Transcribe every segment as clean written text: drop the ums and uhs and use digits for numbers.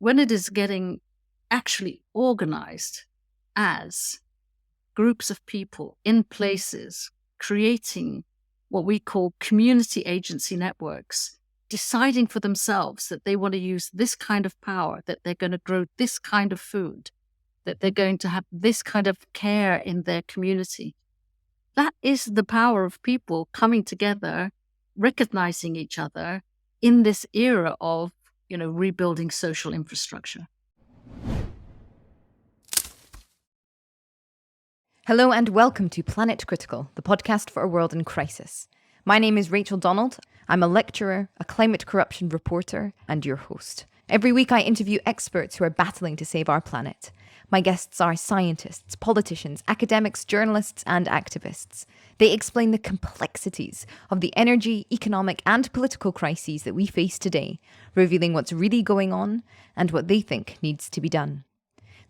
when it is getting actually organized as groups of people in places, creating what we call community agency networks, deciding for themselves that they want to use this kind of power, that they're going to grow this kind of food, that they're going to have this kind of care in their community. That is the power of people coming together, recognizing each other in this era of, rebuilding social infrastructure. Hello and welcome to Planet Critical, the podcast for a world in crisis. My name is Rachel Donald. I'm a lecturer, a climate corruption reporter, and your host. Every week I interview experts who are battling to save our planet. My guests are scientists, politicians, academics, journalists, and activists. They explain the complexities of the energy, economic, and political crises that we face today, revealing what's really going on and what they think needs to be done.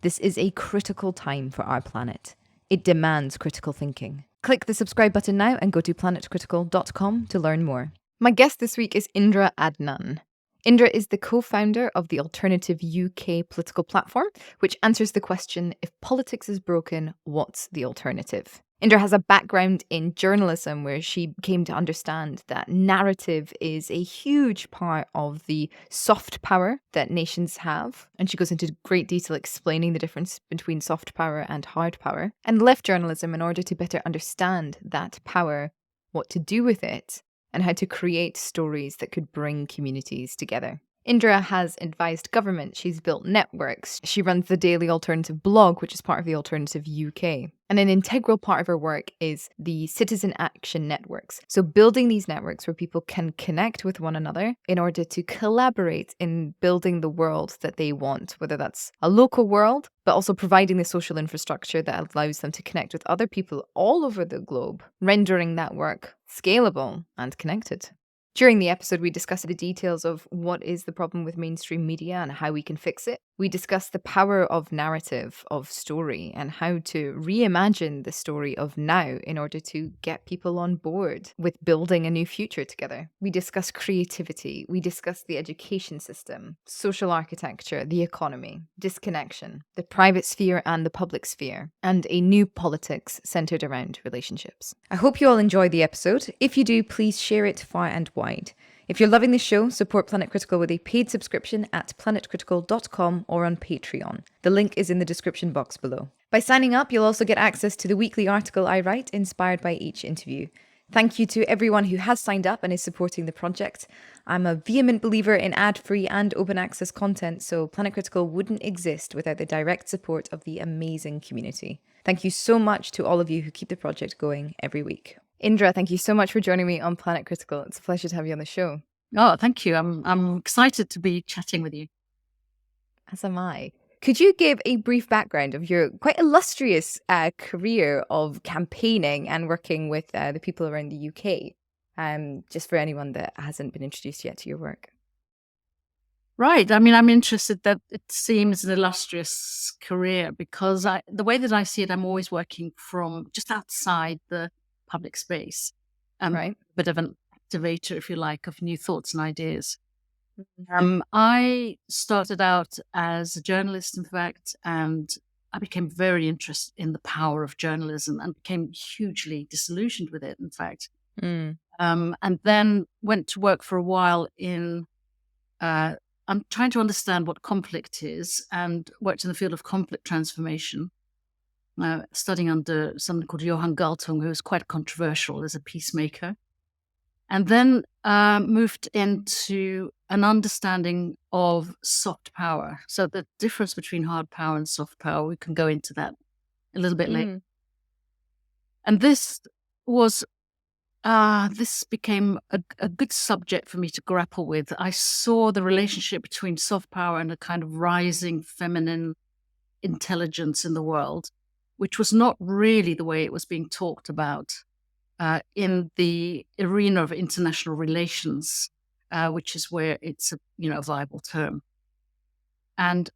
This is a critical time for our planet. It demands critical thinking. Click the subscribe button now and go to planetcritical.com to learn more. My guest this week is Indra Adnan. Indra is the co-founder of the alternative UK political platform, which answers the question, if politics is broken, what's the alternative? Indra has a background in journalism where she came to understand that narrative is a huge part of the soft power that nations have. And she goes into great detail explaining the difference between soft power and hard power, and left journalism in order to better understand that power, what to do with it, and how to create stories that could bring communities together. Indra has advised government, she's built networks, she runs the Daily Alternative blog, which is part of the Alternative UK. And an integral part of her work is the citizen action networks. So building these networks where people can connect with one another in order to collaborate in building the world that they want, whether that's a local world, but also providing the social infrastructure that allows them to connect with other people all over the globe, rendering that work scalable and connected. During the episode, we discussed the details of what is the problem with mainstream media and how we can fix it. We discussed the power of narrative, of story, and how to reimagine the story of now in order to get people on board with building a new future together. We discussed creativity. We discussed the education system, social architecture, the economy, disconnection, the private sphere and the public sphere, and a new politics centered around relationships. I hope you all enjoy the episode. If you do, please share it far and wide. If you're loving the show, support Planet Critical with a paid subscription at planetcritical.com or on Patreon. The link is in the description box below. By signing up, you'll also get access to the weekly article I write inspired by each interview. Thank you to everyone who has signed up and is supporting the project. I'm a vehement believer in ad-free and open access content, so Planet Critical wouldn't exist without the direct support of the amazing community. Thank you so much to all of you who keep the project going every week. Indra, thank you so much for joining me on Planet Critical. It's a pleasure to have you on the show. Oh, thank you. I'm excited to be chatting with you. As am I. Could you give a brief background of your quite illustrious career of campaigning and working with the people around the UK, just for anyone that hasn't been introduced yet to your work? Right. I mean, I'm interested that it seems an illustrious career because the way that I see it, I'm always working from just outside the public space. Right. A bit of an activator, if you like, of new thoughts and ideas. I started out as a journalist, in fact, and I became very interested in the power of journalism and became hugely disillusioned with it, in fact. And then went to work for a while in, I'm trying to understand what conflict is, and worked in the field of conflict transformation, studying under someone called Johan Galtung, who was quite controversial as a peacemaker. And then moved into an understanding of soft power. So the difference between hard power and soft power, we can go into that a little bit later. And this became a good subject for me to grapple with. I saw the relationship between soft power and a kind of rising feminine intelligence in the world, which was not really the way it was being talked about in the arena of international relations, which is where it's a viable term. And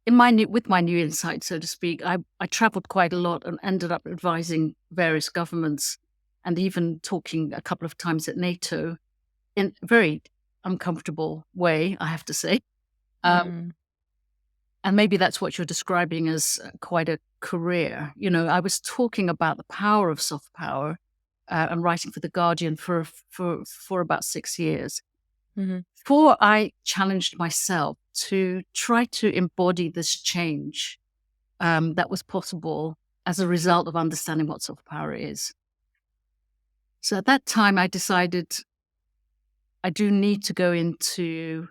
with my new insight, so to speak, I traveled quite a lot and ended up advising various governments and even talking a couple of times at NATO in a very uncomfortable way, I have to say. And maybe that's what you're describing as quite a career. I was talking about the power of soft power and writing for The Guardian for about 6 years Mm-hmm. before I challenged myself to try to embody this change that was possible as a result of understanding what soft power is. So at that time, I decided I do need to go into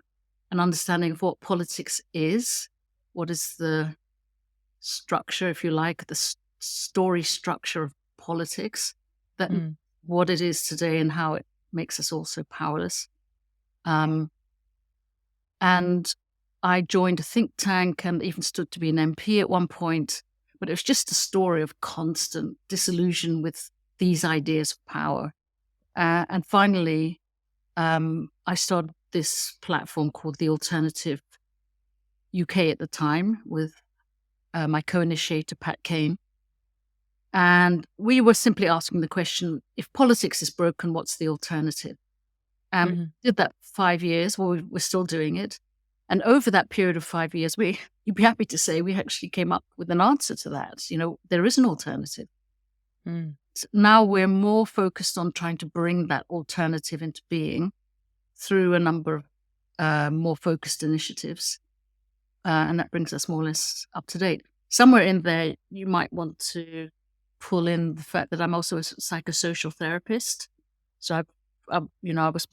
an understanding of what politics is. What is the structure, if you like, the story structure of politics, that what it is today and how it makes us all so powerless. And I joined a think tank and even stood to be an MP at one point, but it was just a story of constant disillusion with these ideas of power. And finally, I started this platform called The Alternative UK at the time with my co-initiator, Pat Kane. And we were simply asking the question, if politics is broken, what's the alternative? Did that for 5 years. Well, we're still doing it. And over that period of 5 years, you'd be happy to say we actually came up with an answer to that. There is an alternative. So now we're more focused on trying to bring that alternative into being through a number of more focused initiatives. And that brings us more or less up to date. Somewhere in there, you might want to pull in the fact that I'm also a psychosocial therapist. So I was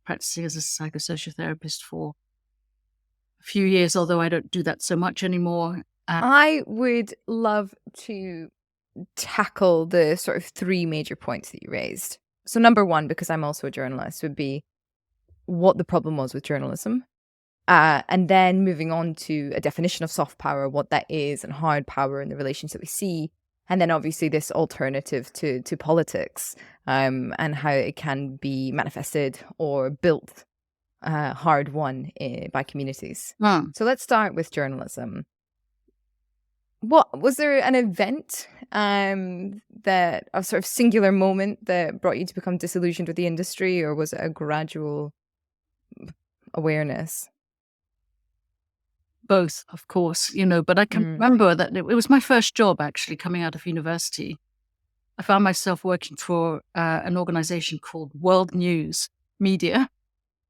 practicing as a psychosocial therapist for a few years, although I don't do that so much anymore. I would love to tackle the sort of 3 major points that you raised. So number 1, because I'm also a journalist, would be what the problem was with journalism. And then moving on to a definition of soft power, what that is, and hard power and the relations that we see. And then obviously this alternative to politics, and how it can be manifested or built, hard won by communities. So let's start with journalism. What was there an event that a sort of singular moment that brought you to become disillusioned with the industry, or was it a gradual awareness? Both, of course, but I can remember that it was my first job actually coming out of university. I found myself working for an organization called World News Media.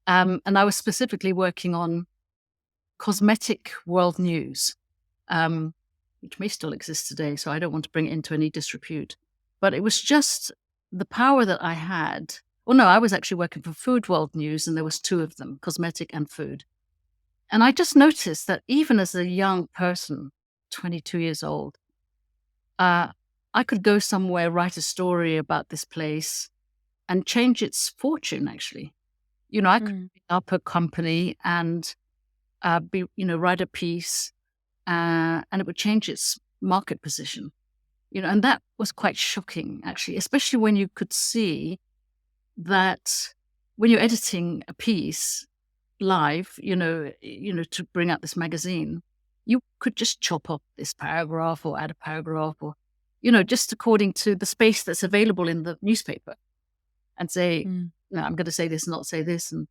And I was specifically working on cosmetic world news, which may still exist today. So I don't want to bring it into any disrepute. But it was just the power that I had. Well, no, I was actually working for Food World News, and there was 2 of them, cosmetic and food. And I just noticed that even as a young person, 22 years old, I could go somewhere, write a story about this place and change its fortune, actually. I could pick up a company and write a piece and it would change its market position. And that was quite shocking, actually, especially when you could see that when you're editing a piece live, to bring out this magazine, you could just chop up this paragraph or add a paragraph or, just according to the space that's available in the newspaper and say, no, I'm going to say this, not say this. And,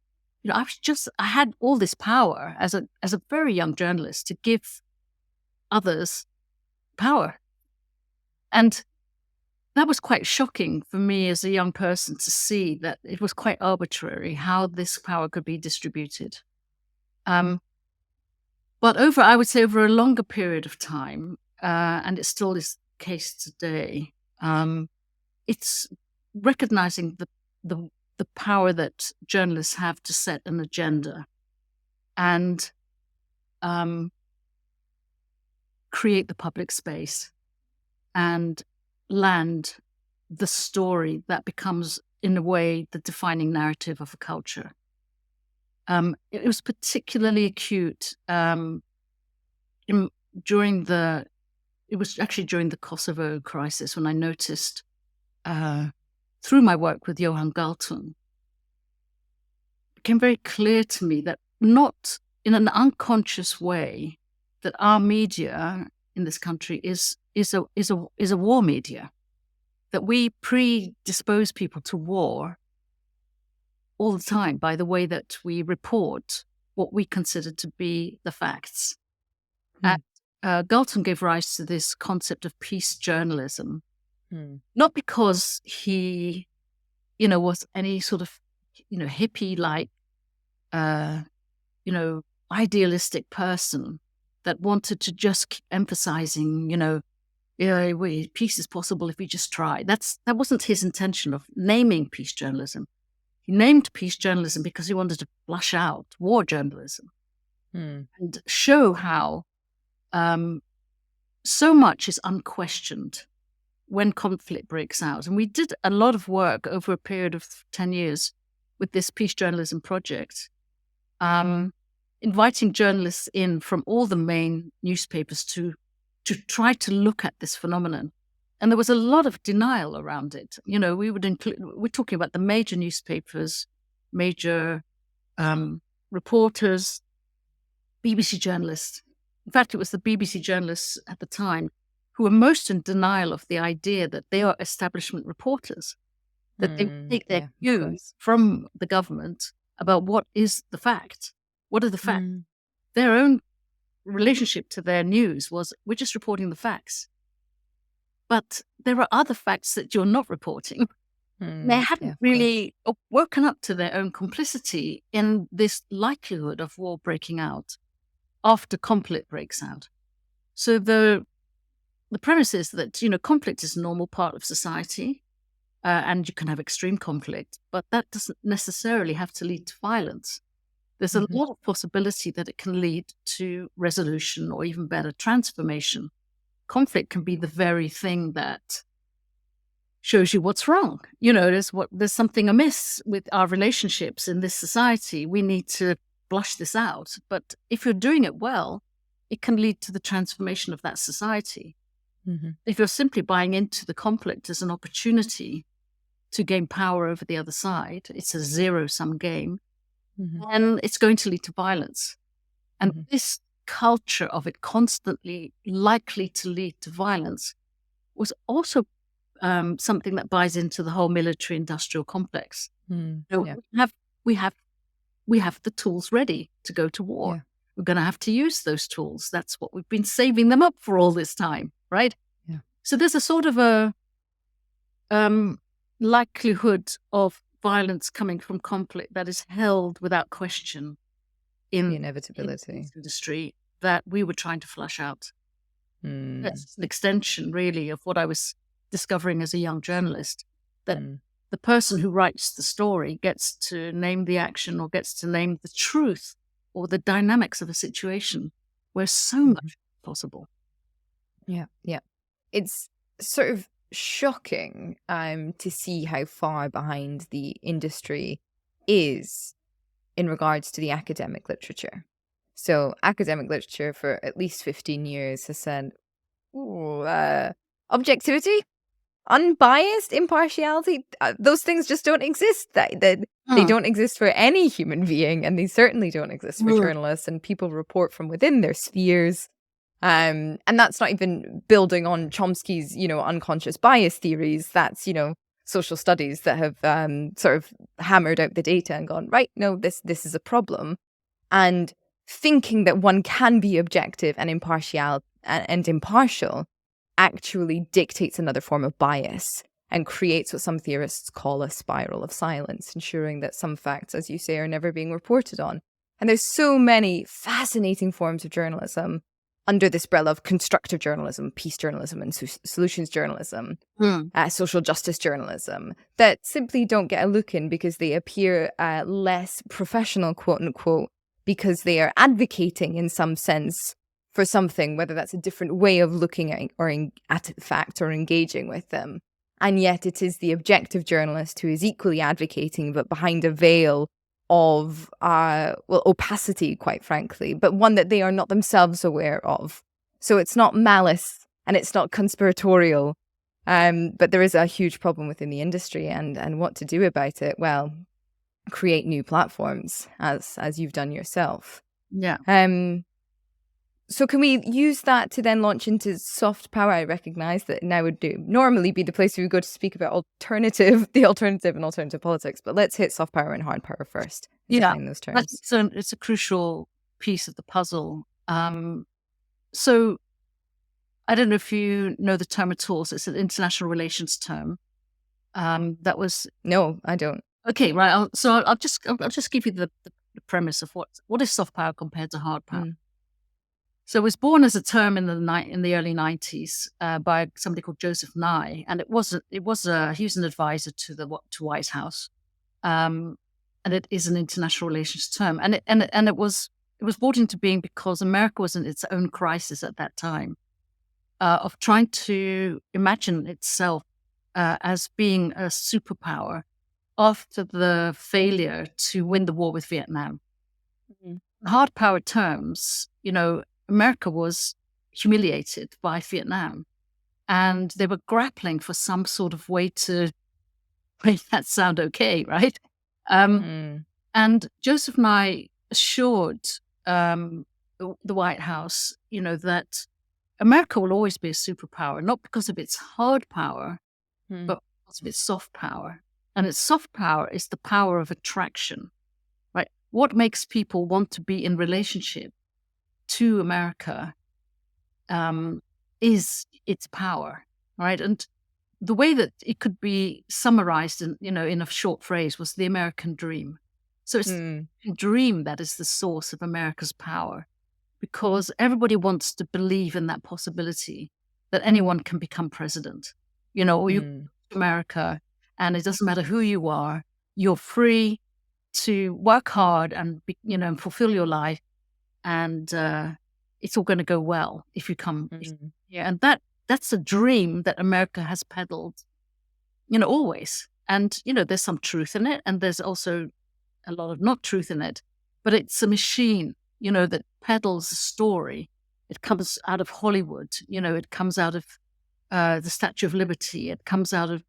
I had all this power as a very young journalist to give others power. And that was quite shocking for me as a young person to see that it was quite arbitrary how this power could be distributed. But I would say over a longer period of time, and it still is the case today, it's recognizing the power that journalists have to set an agenda and create the public space and land the story that becomes, in a way, the defining narrative of a culture. It was particularly acute during the Kosovo crisis, when I noticed through my work with Johan Galtung, it became very clear to me that not in an unconscious way that our media in this country is a war media, that we predispose people to war all the time by the way that we report what we consider to be the facts. And Galton gave rise to this concept of peace journalism, not because he, was any sort of, hippie-like, idealistic person that wanted to just keep emphasizing, peace is possible if we just try. That wasn't his intention of naming peace journalism. He named peace journalism because he wanted to flush out war journalism and show how so much is unquestioned when conflict breaks out. And we did a lot of work over a period of 10 years with this peace journalism project, inviting journalists in from all the main newspapers to try to look at this phenomenon. And there was a lot of denial around it. We're talking about the major newspapers, major reporters, BBC journalists. In fact, it was the BBC journalists at the time who were most in denial of the idea that they are establishment reporters, that they take their cues from the government about what is the fact. What are the facts? Their own relationship to their news was, we're just reporting the facts. But there are other facts that you're not reporting. They hadn't really woken up to their own complicity in this likelihood of war breaking out after conflict breaks out. So the premise is that, conflict is a normal part of society, and you can have extreme conflict, but that doesn't necessarily have to lead to violence. There's a lot of possibility that it can lead to resolution or even better, transformation. Conflict can be the very thing that shows you what's wrong. There's something amiss with our relationships in this society. We need to flush this out. But if you're doing it well, it can lead to the transformation of that society. If you're simply buying into the conflict as an opportunity to gain power over the other side, it's a zero-sum game, and it's going to lead to violence. And this culture of it constantly likely to lead to violence was also something that buys into the whole military-industrial complex. We have the tools ready to go to war. We're going to have to use those tools. That's what we've been saving them up for all this time, right? So there's a sort of a likelihood of violence coming from conflict that is held without question in the inevitability in this industry that we were trying to flush out. That's an extension, really, of what I was discovering as a young journalist, that the person who writes the story gets to name the action or gets to name the truth or the dynamics of a situation where so much is possible. It's sort of shocking to see how far behind the industry is in regards to the academic literature. So academic literature for at least 15 years has said, objectivity, unbiased, impartiality, those things just don't exist. They don't exist for any human being, and they certainly don't exist for journalists, and people report from within their spheres. And that's not even building on Chomsky's, unconscious bias theories. That's, social studies that have sort of hammered out the data and gone, right, no, this is a problem. And thinking that one can be objective and impartial actually dictates another form of bias and creates what some theorists call a spiral of silence, ensuring that some facts, as you say, are never being reported on. And there's so many fascinating forms of journalism under this umbrella of constructive journalism, peace journalism, and solutions journalism, social justice journalism, that simply don't get a look in because they appear less professional, quote unquote, because they are advocating in some sense for something, whether that's a different way of looking at facts or engaging with them. And yet it is the objective journalist who is equally advocating, but behind a veil of opacity, quite frankly, but one that they are not themselves aware of. So it's not malice and it's not conspiratorial, but there is a huge problem within the industry, and what to do about it? Well, create new platforms, as you've done yourself. So can we use that to then launch into soft power? I recognize that now would normally be the place we would go to speak about the alternative and alternative politics, but let's hit soft power and hard power first. Define those terms. So it's a crucial piece of the puzzle. So I don't know if you know the term at all. So it's an international relations term. That was No, I don't. okay, right. I'll just give you the premise of what is soft power compared to hard power. So it was born as a term in the early 90s by somebody called Joseph Nye, and he was an advisor to the White House, and it is an international relations term, and it was brought into being because America was in its own crisis at that time of trying to imagine itself as being a superpower after the failure to win the war with Vietnam. In hard power terms, America was humiliated by Vietnam, and they were grappling for some sort of way to make that sound okay, right? And Joseph Nye assured the White House, that America will always be a superpower, not because of its hard power, but because of its soft power. And its soft power is the power of attraction, right? What makes people want to be in relationship to America is its power, right? And the way that it could be summarized in a short phrase was the American dream. So it's the dream that is the source of America's power, because everybody wants to believe in that possibility that anyone can become president, or you come to America and it doesn't matter who you are, you're free to work hard and and fulfill your life, and it's all going to go well if you come. Yeah, and that's a dream that America has peddled, always. And there's some truth in it, and there's also a lot of not truth in it. But it's a machine, that peddles a story. It comes out of Hollywood. It comes out of the Statue of Liberty. It comes out of,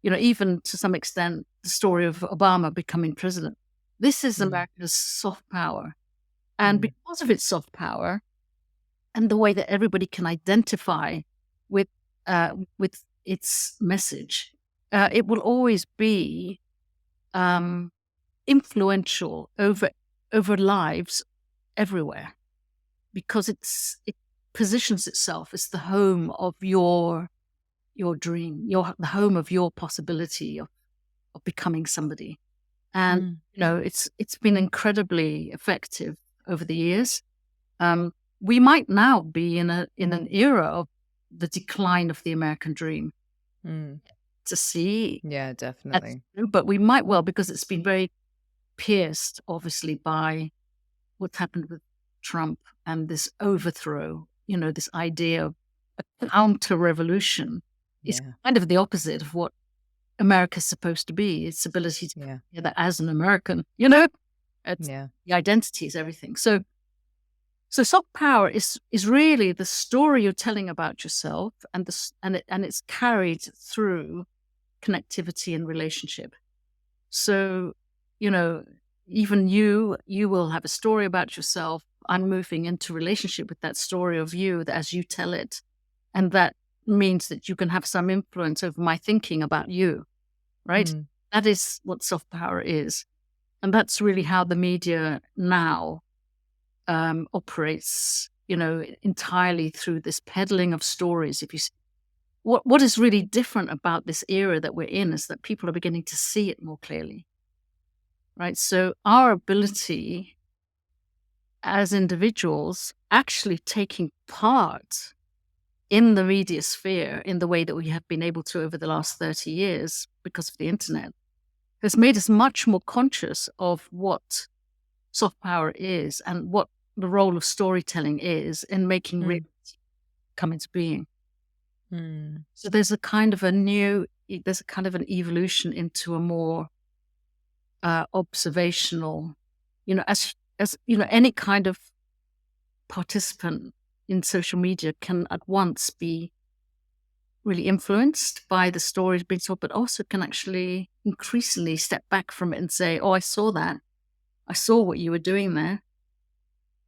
even to some extent, the story of Obama becoming president. This is America's soft power. And because of its soft power and the way that everybody can identify with its message, it will always be influential over lives everywhere, because it positions itself as the home of your dream, the home of your possibility of becoming somebody. And it's been incredibly effective over the years. We might now be in an era of the decline of the American dream. To see, yeah, definitely. But we might well, because it's been very pierced, obviously, by what's happened with Trump and this overthrow. This idea of a counter-revolution is kind of the opposite of what America's supposed to be. Its ability to that as an American, the identity is everything. So soft power is really the story you're telling about yourself, and it's carried through connectivity and relationship. So, even you will have a story about yourself. I'm moving into relationship with that story of you as you tell it. And that means that you can have some influence over my thinking about you, right? That is what soft power is. And that's really how the media now operates, entirely through this peddling of stories. If you see, what is really different about this era that we're in is that people are beginning to see it more clearly, right? So our ability as individuals actually taking part in the media sphere in the way that we have been able to over the last 30 years because of the internet has made us much more conscious of what soft power is and what the role of storytelling is in making reality come into being. So there's a kind of an evolution into a more observational, as any kind of participant in social media can at once be really influenced by the stories being told, but also can actually increasingly step back from it and say, oh, I saw that. I saw what you were doing there.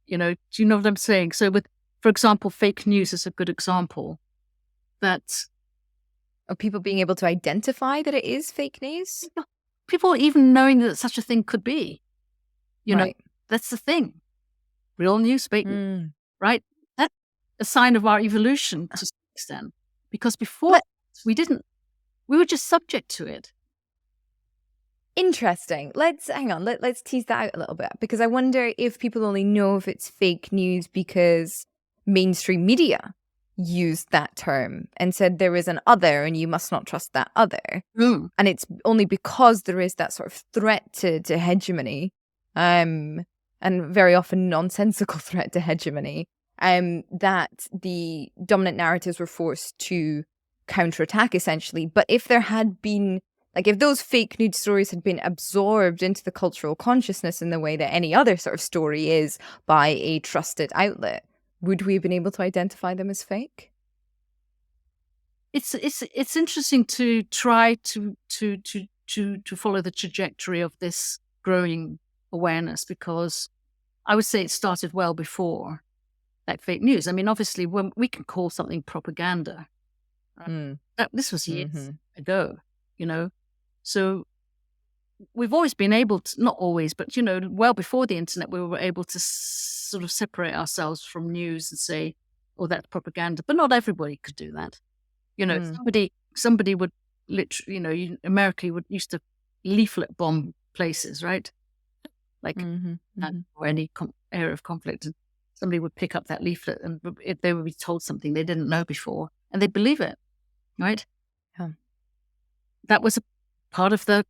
Do you know what I'm saying? So for example, fake news is a good example. That of people being able to identify that it is fake news? People even knowing that such a thing could be. Right. That's the thing. Real news, fake news, right? a sign of our evolution to some extent, because before we were just subject to it. Interesting. Let's hang on. Let's tease that out a little bit, because I wonder if people only know if it's fake news because mainstream media used that term and said there is an other and you must not trust that other. Mm. And it's only because there is that sort of threat to hegemony, and very often nonsensical threat to hegemony, that the dominant narratives were forced to counterattack, essentially. But if there had been, like, if those fake news stories had been absorbed into the cultural consciousness in the way that any other sort of story is by a trusted outlet, would we have been able to identify them as fake? It's interesting to try to follow the trajectory of this growing awareness, because I would say it started well before that fake news. I mean, obviously, when we can call something propaganda, this was years ago, you know. So we've always been able to, not always, but, you know, well before the internet, we were able to sort of separate ourselves from news and say, oh, that's propaganda. But not everybody could do that. You know, somebody would literally, you know, America used to leaflet bomb places, right? Like or any area of conflict. And somebody would pick up that leaflet and they would be told something they didn't know before, and they'd believe it, right? Yeah. That was a part of the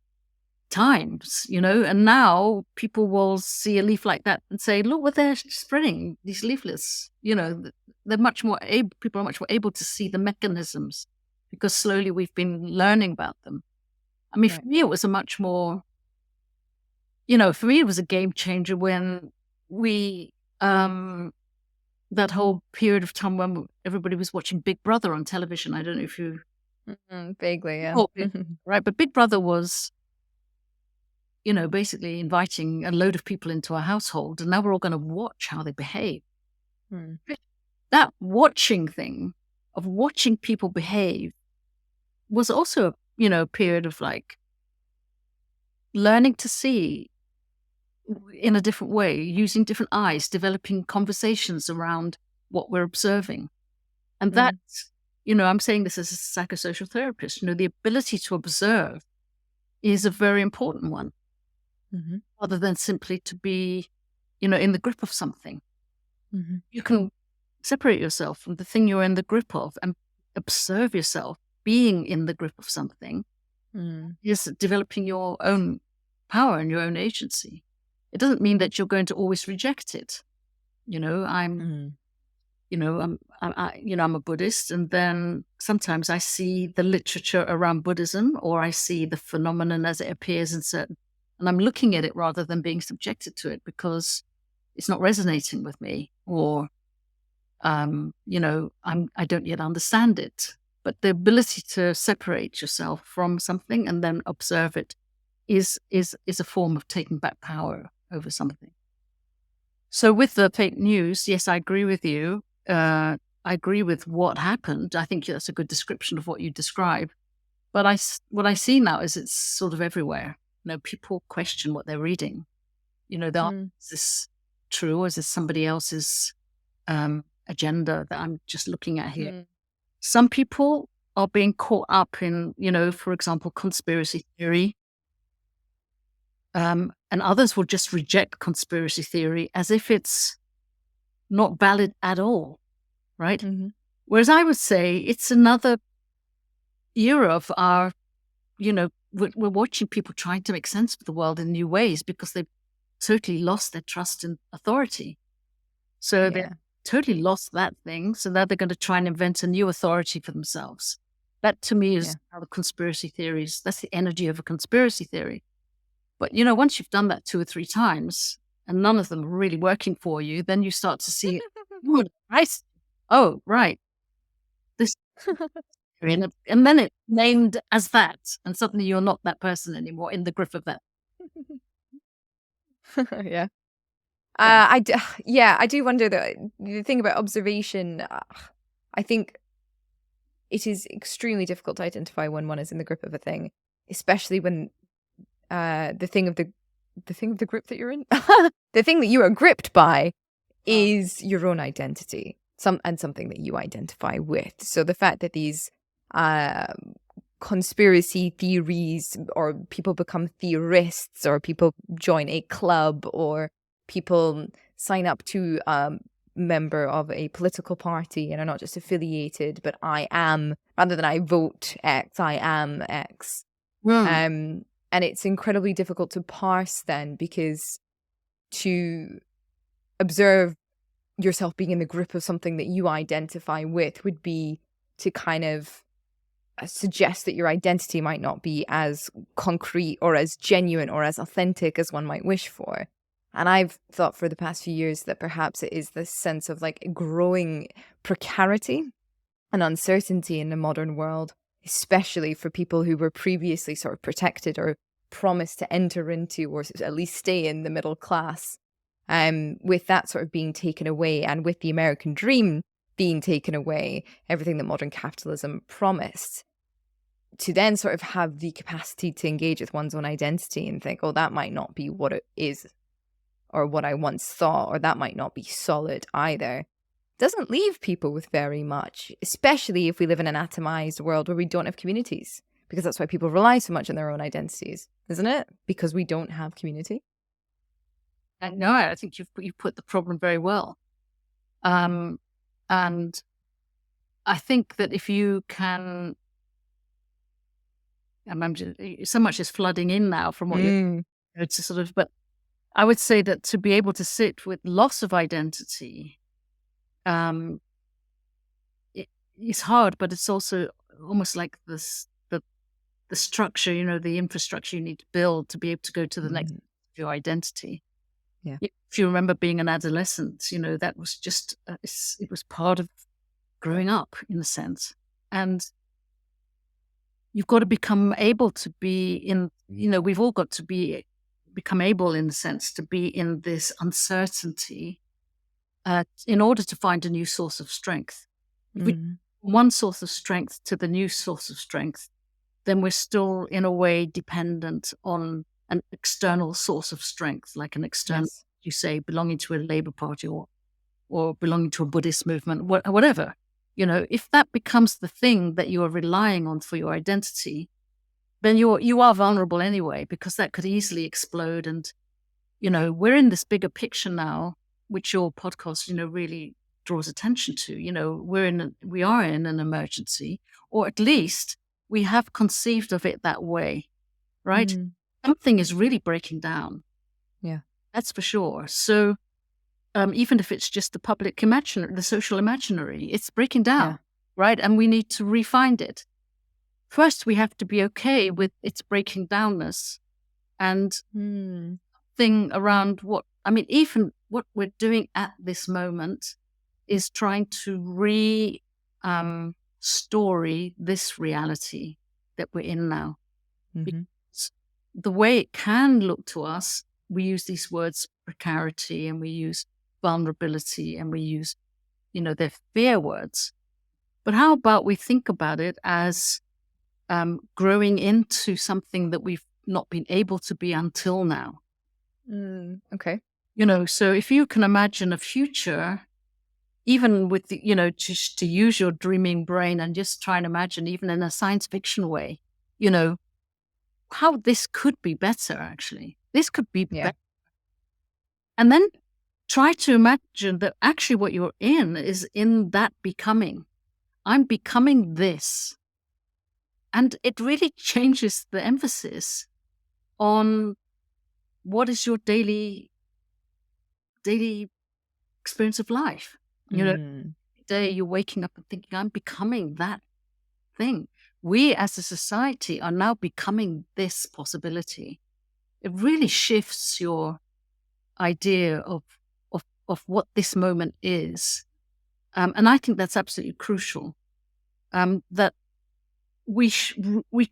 times, you know, and now people will see a leaf like that and say, look what they're spreading, these leaflets. You know, they're much more able, people are much more able to see the mechanisms, because slowly we've been learning about them. I mean, for me, it was a much more, you know, for me, it was a game changer when we, that whole period of time when everybody was watching Big Brother on television. I don't know if you... Vaguely, yeah. Right, but Big Brother was, you know, basically inviting a load of people into a household, and now we're all going to watch how they behave. That watching thing of watching people behave was also, you know, a period of like learning to see in a different way, using different eyes, developing conversations around what we're observing. And that's, you know, I'm saying this as a psychosocial therapist, you know, the ability to observe is a very important one, rather than simply to be, you know, in the grip of something. You can separate yourself from the thing you're in the grip of and observe yourself being in the grip of something. Is developing your own power and your own agency. It doesn't mean that you're going to always reject it. You know, I'm a Buddhist, and then sometimes I see the literature around Buddhism, or I see the phenomenon as it appears in certain, and I'm looking at it rather than being subjected to it because it's not resonating with me, or, you know, I don't yet understand it. But the ability to separate yourself from something and then observe it is a form of taking back power over something. So with the fake news, yes, I agree with you. I agree with what happened. I think that's a good description of what you described. But what I see now is it's sort of everywhere. You know, people question what they're reading. You know, is this true, or is this somebody else's agenda that I'm just looking at here? Some people are being caught up in, you know, for example, conspiracy theory. And others will just reject conspiracy theory as if it's not valid at all, right? Whereas I would say it's another era of our, you know, we're watching people trying to make sense of the world in new ways because they've totally lost their trust in authority. So they've totally lost that thing. So now they're going to try and invent a new authority for themselves. That to me is how the conspiracy theories, that's the energy of a conspiracy theory. But, you know, once you've done that 2 or 3 times and none of them are really working for you, then you start to see, oh, right. This, and then it's named as that. And suddenly you're not that person anymore in the grip of that. I do wonder that the thing about observation, I think it is extremely difficult to identify when one is in the grip of a thing, especially when the thing of the grip that you're in, the thing that you are gripped by is your own identity. something that you identify with. So the fact that these conspiracy theories, or people become theorists, or people join a club, or people sign up to member of a political party and are not just affiliated, but I am, rather than I vote X, I am X. Mm. And it's incredibly difficult to parse then, because to observe yourself being in the grip of something that you identify with would be to kind of suggest that your identity might not be as concrete or as genuine or as authentic as one might wish for. And I've thought for the past few years that perhaps it is this sense of like growing precarity and uncertainty in the modern world, especially for people who were previously sort of protected or promised to enter into, or at least stay in, the middle class. With that sort of being taken away, and with the American dream being taken away, everything that modern capitalism promised, to then sort of have the capacity to engage with one's own identity and think, oh, that might not be what it is, or what I once thought, or that might not be solid either, doesn't leave people with very much, especially if we live in an atomized world where we don't have communities, because that's why people rely so much on their own identities, isn't it? Because we don't have community. No, I think you've put the problem very well. And I think that if you can, I'm just, so much is flooding in now from what you're to sort of, but I would say that to be able to sit with loss of identity, it's hard, but it's also almost like this, the structure, the infrastructure you need to build to be able to go to the next of your identity. Yeah. If you remember being an adolescent, that was just, it was part of growing up in a sense. And you've got to become able to be in, we've all got to become able in a sense to be in this uncertainty in order to find a new source of strength. If we one source of strength to the new source of strength, then we're still in a way dependent on an external source of strength, like an external, you say, belonging to a Labour Party or belonging to a Buddhist movement, whatever. If that becomes the thing that you are relying on for your identity, then you are vulnerable anyway, because that could easily explode. And, we're in this bigger picture now, which your podcast, really draws attention to. We are in an emergency, or at least we have conceived of it that way, right? Something is really breaking down. Yeah. That's for sure. So even if it's just the public imaginary, the social imaginary, it's breaking down, right? And we need to refine it. First, we have to be okay with its breaking downness and thing around even what we're doing at this moment is trying to story this reality that we're in now. Because the way it can look to us, we use these words precarity, and we use vulnerability, and we use, their fear words. But how about we think about it as growing into something that we've not been able to be until now? Okay. So if you can imagine a future, even with the, just to use your dreaming brain and just try and imagine, even in a science fiction way, how this could be better, actually. This could be better. And then try to imagine that actually what you're in is in that becoming. I'm becoming this. And it really changes the emphasis on what is your daily experience of life. Day you're waking up and thinking, I'm becoming that thing. We as a society are now becoming this possibility. It really shifts your idea of what this moment is. And I think that's absolutely crucial, that we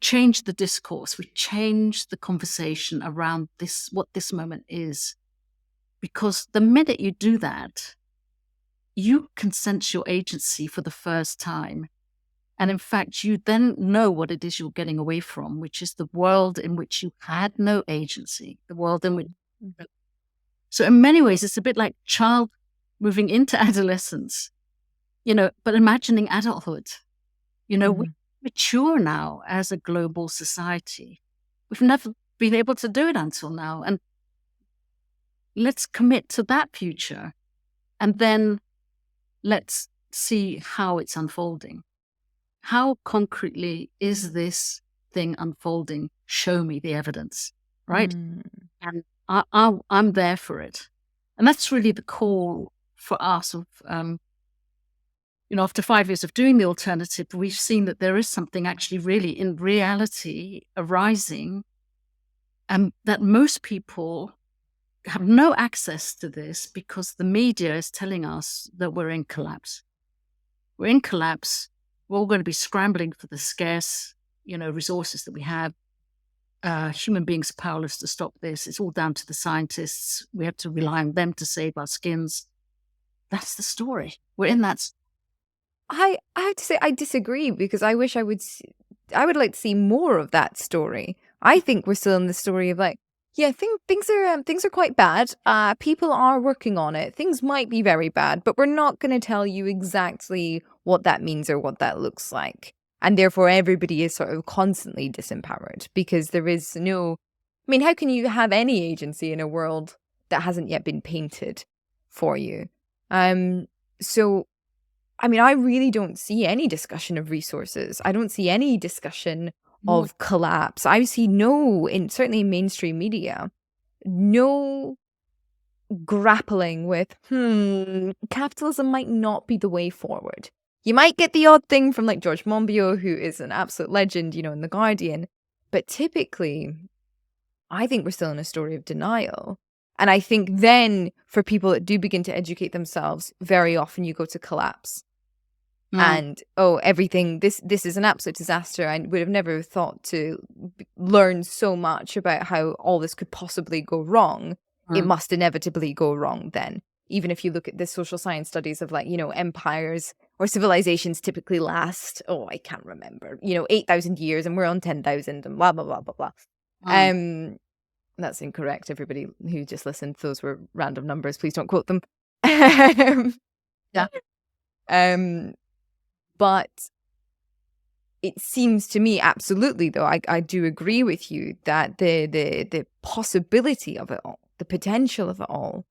change the discourse, we change the conversation around this, what this moment is. Because the minute you do that, you can sense your agency for the first time. And in fact, you then know what it is you're getting away from, which is the world in which you had no agency, the world in which... So in many ways, it's a bit like child moving into adolescence. but imagining adulthood, we're Mhm. mature now as a global society. We've never been able to do it until now. And let's commit to that future. And then let's see how it's unfolding. How concretely is this thing unfolding? Show me the evidence, right? Mm. And I'm there for it. And that's really the call for us of, after 5 years of doing the alternative, we've seen that there is something actually really in reality arising, and that most people have no access to this because the media is telling us that we're in collapse. We're in collapse. We're all going to be scrambling for the scarce, resources that we have. Human beings are powerless to stop this. It's all down to the scientists. We have to rely on them to save our skins. That's the story. We're in that. I have to say I disagree because I wish I would like to see more of that story. I think we're still in the story of like, yeah, things are quite bad. People are working on it. Things might be very bad, but we're not going to tell you exactly what that means or what that looks like. And therefore, everybody is sort of constantly disempowered because there is no. I mean, how can you have any agency in a world that hasn't yet been painted for you? So I mean, I really don't see any discussion of resources. I don't see any discussion No. of collapse. I see certainly in mainstream media, no grappling with, capitalism might not be the way forward. You might get the odd thing from like George Monbiot, who is an absolute legend, in The Guardian. But typically, I think we're still in a story of denial. And I think then for people that do begin to educate themselves, very often you go to collapse. And everything, this is an absolute disaster. I would have never thought to learn so much about how all this could possibly go wrong. It must inevitably go wrong then. Even if you look at the social science studies of like, empires or civilizations typically last, I can't remember, 8,000 years and we're on 10,000 and blah, blah, blah, blah, blah. That's incorrect. Everybody who just listened, those were random numbers. Please don't quote them. Yeah. But it seems to me, absolutely, though, I do agree with you that the possibility of it all, the potential of it all,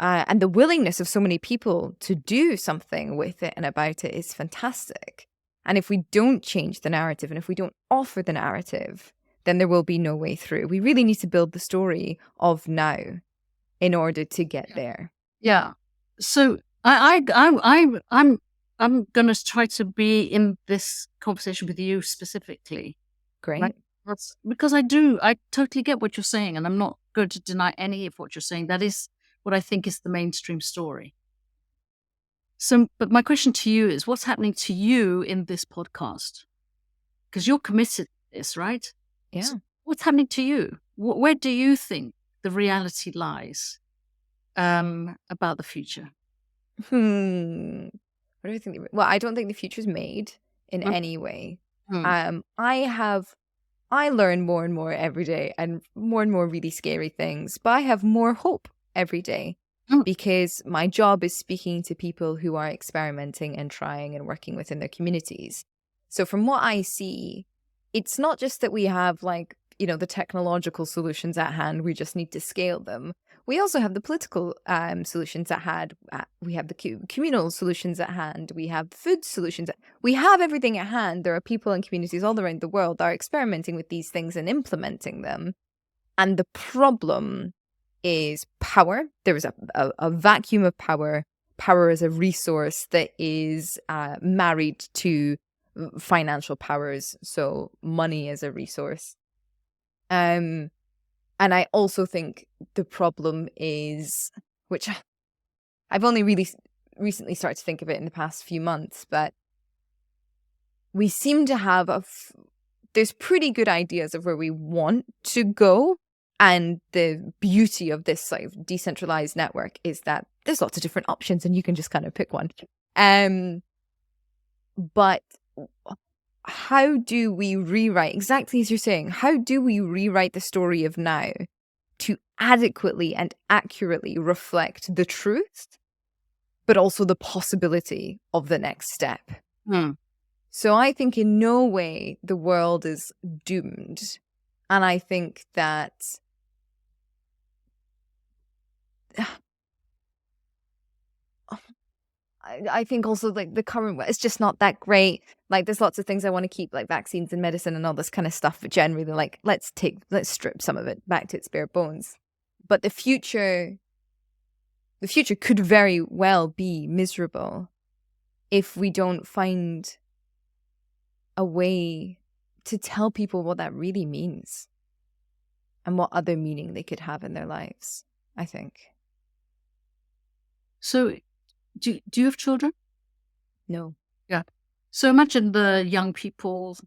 and the willingness of so many people to do something with it and about it is fantastic. And if we don't change the narrative and if we don't offer the narrative, then there will be no way through. We really need to build the story of now in order to get there. Yeah. So I'm going to try to be in this conversation with you specifically. Great. Right? That's because I totally get what you're saying, and I'm not going to deny any of what you're saying. That is what I think is the mainstream story. So, but my question to you is, what's happening to you in this podcast? Because you're committed to this, right? Yeah. So what's happening to you? Where do you think the reality lies about the future? What do I think? Well, I don't think the future's made in any way. I learn more and more every day and more really scary things, but I have more hope every day because my job is speaking to people who are experimenting and trying and working within their communities. So from what I see, it's not just that we have like, the technological solutions at hand, we just need to scale them. We also have the political solutions at hand. We have the communal solutions at hand. We have the food solutions. We have everything at hand. There are people and communities all around the world that are experimenting with these things and implementing them. And the problem is power. There is a vacuum of power. Power is a resource that is married to financial powers. So money is a resource. And I also think the problem is, which I've only really recently started to think of it in the past few months, but we seem to have there's pretty good ideas of where we want to go. And the beauty of this sort of decentralized network is that there's lots of different options and you can just kind of pick one. But how do we rewrite, exactly as you're saying, how do we rewrite the story of now to adequately and accurately reflect the truth but also the possibility of the next step. Mm. So I think in no way the world is doomed. And I think that I think also like the current, it's just not that great. Like there's lots of things I want to keep, like vaccines and medicine and all this kind of stuff, but generally like let's strip some of it back to its bare bones. But the future could very well be miserable if we don't find a way to tell people what that really means and what other meaning they could have in their lives, I think. So do you have children? No. Yeah. So imagine the young people,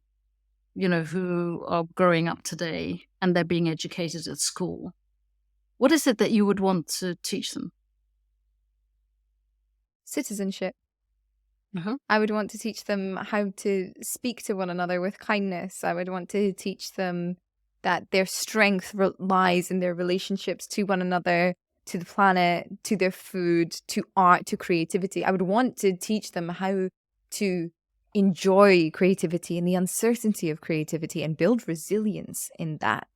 who are growing up today and they're being educated at school. What is it that you would want to teach them? Citizenship. Uh-huh. I would want to teach them how to speak to one another with kindness. I would want to teach them that their strength lies in their relationships to one another, to the planet, to their food, to art, to creativity. I would want to teach them how to enjoy creativity and the uncertainty of creativity and build resilience in that.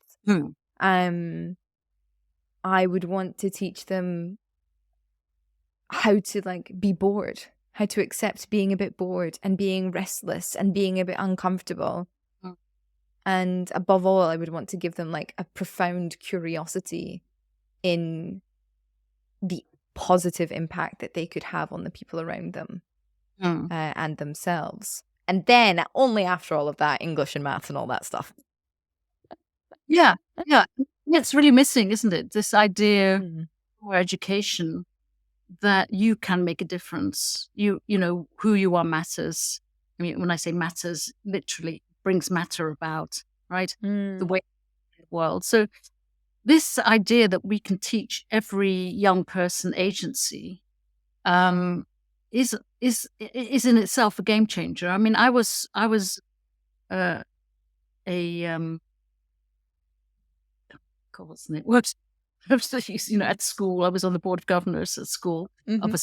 I would want to teach them how to like be bored, how to accept being a bit bored and being restless and being a bit uncomfortable. Mm. And above all, I would want to give them like a profound curiosity in the positive impact that they could have on the people around them and themselves. And then only after all of that, English and maths and all that stuff. Yeah. It's really missing, isn't it? This idea for education that you can make a difference. You know, who you are matters. I mean, when I say matters, literally brings matter about, right? The way of the world. So this idea that we can teach every young person agency is in itself a game changer. I mean, I was God, what's the name? What? At school, I was on the board of governors at school of a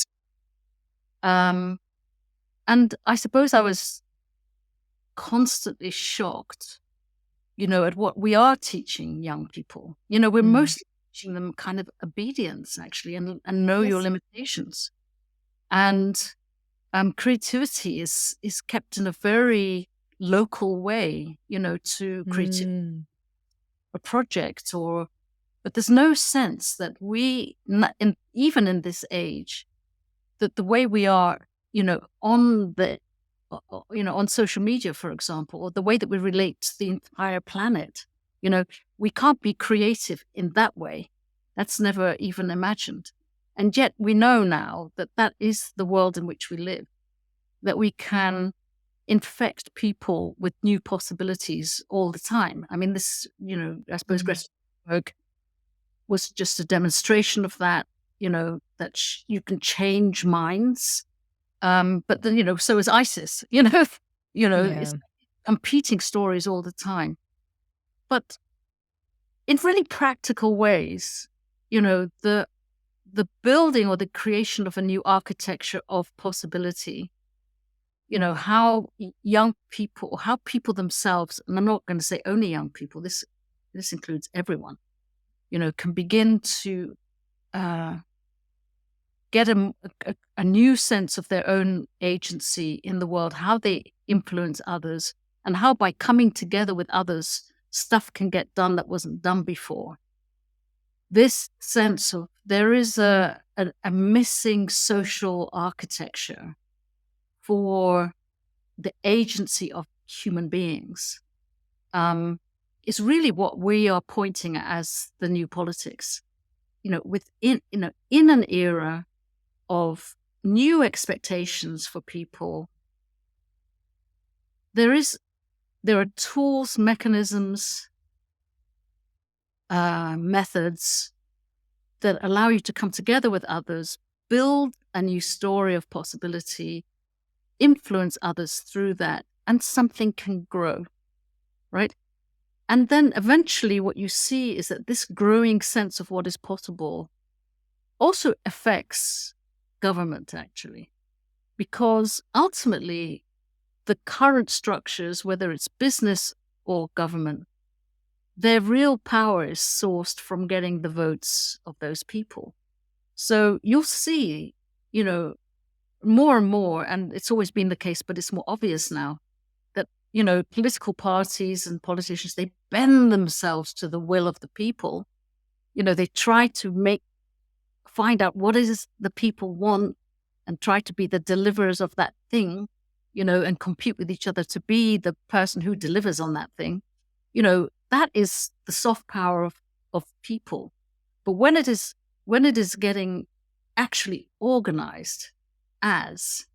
and I suppose I was constantly shocked, at what we are teaching young people. We're mostly teaching them kind of obedience, actually, and know your limitations. And creativity is kept in a very local way, to create a project but there's no sense that even in this age, that the way we are, on social media, for example, or the way that we relate to the entire planet, we can't be creative in that way. That's never even imagined. And yet we know now that that is the world in which we live, that we can infect people with new possibilities all the time. I mean, this, I suppose Greta Thunberg was just a demonstration of that, that you can change minds. But then, so is ISIS, it's competing stories all the time. But in really practical ways, the building or the creation of a new architecture of possibility, how young people, how people themselves, and I'm not going to say only young people, this includes everyone, can begin to get a new sense of their own agency in the world, how they influence others, and how by coming together with others, stuff can get done that wasn't done before. This sense of there is a missing social architecture for the agency of human beings is really what we are pointing at as the new politics. Within in an era of new expectations for people, there are tools, mechanisms, methods that allow you to come together with others, build a new story of possibility, influence others through that, and something can grow, right? And then eventually what you see is that this growing sense of what is possible also affects government, actually, because ultimately the current structures, whether it's business or government, their real power is sourced from getting the votes of those people. So you'll see, more and more, and it's always been the case, but it's more obvious now, that, political parties and politicians, they bend themselves to the will of the people. They try to find out what is the people want and try to be the deliverers of that thing, and compete with each other to be the person who delivers on that thing. That is the soft power of people. But when it is getting actually organized as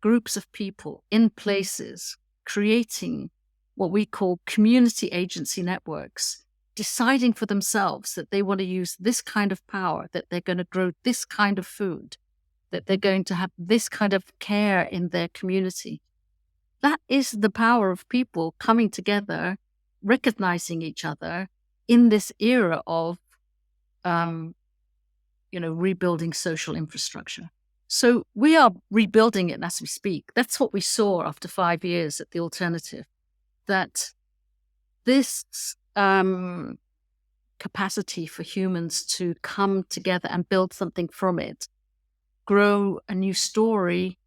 groups of people in places, creating what we call community agency networks, deciding for themselves that they want to use this kind of power, that they're going to grow this kind of food, that they're going to have this kind of care in their community. That is the power of people coming together, recognizing each other in this era of, rebuilding social infrastructure. So we are rebuilding it as we speak. That's what we saw after 5 years at the Alternative, that this capacity for humans to come together and build something from it, grow a new story,